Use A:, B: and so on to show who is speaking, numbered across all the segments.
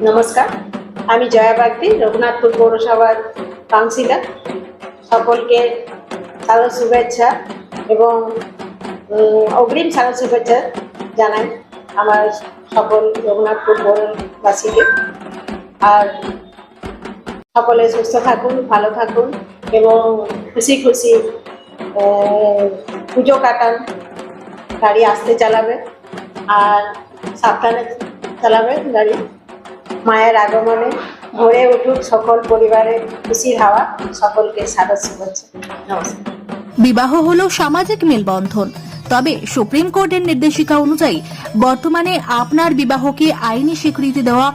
A: নমস্কার, আমি জয়া বাগদি, রঘুনাথপুর পৌরসভার কাউন্সিলর। সকলকে শারদ শুভেচ্ছা এবং অগ্রিম শারদ শুভেচ্ছা জানাই আমার সকল রঘুনাথপুর পৌরবাসীকে। আর সকলে সুস্থ থাকুন, ভালো থাকুন এবং খুশি খুশি পুজো কাটান। গাড়ি আস্তে চালাবে আর সাবধানে চালাবে গাড়ি। মায়ের আগমনে ভরে উঠুক সকল পরিবারের খুশির হাওয়া। সকলকে শারদ শুভেচ্ছা। নমস্কার।
B: বিবাহ হলো সামাজিক মেলবন্ধন, তবে সুপ্রিম কোর্টের নির্দেশিকা অনুযায়ী বর্তমানে আপনার বিবাহকে আইনি স্বীকৃতি দেওয়া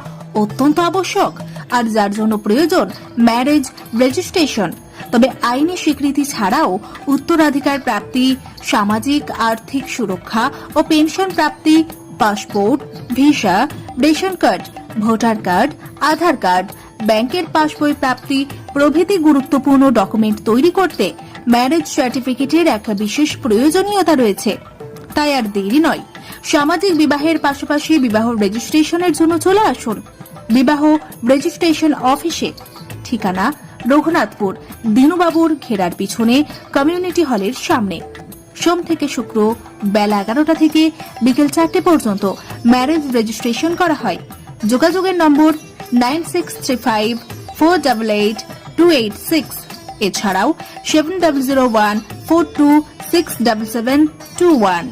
B: অত্যন্ত আবশ্যক, আর যার জন্য প্রয়োজন ম্যারেজ রেজিস্ট্রেশন। তবে আইনি স্বীকৃতি ছাড়াও উত্তরাধিকার প্রাপ্তি, সামাজিক আর্থিক সুরক্ষা ও পেনশন প্রাপ্তি, passport, visa, ration card, voter card, Aadhaar card, ব্যাংকের পাসবই প্রাপ্তি প্রভৃতি গুরুত্বপূর্ণ ডকুমেন্ট তৈরি করতে ম্যারেজ সার্টিফিকেটের একটা বিশেষ প্রয়োজনীয়তা রয়েছে। তাই আর দেরি নয়, সামাজিক বিবাহের পাশাপাশি বিবাহ রেজিস্ট্রেশনের জন্য চলে আসুন বিবাহ রেজিস্ট্রেশন অফিসে। ঠিকানা রঘুনাথপুর দিনুবাবুর ঘেরার পিছনে কমিউনিটি হলের সামনে। সোম থেকে শুক্র বেলা 11টা থেকে বিকেল 4টে পর্যন্ত ম্যারেজ রেজিস্ট্রেশন করা হয়। যোগাযোগের নম্বর 9635488286, এছাড়াও 700142677721।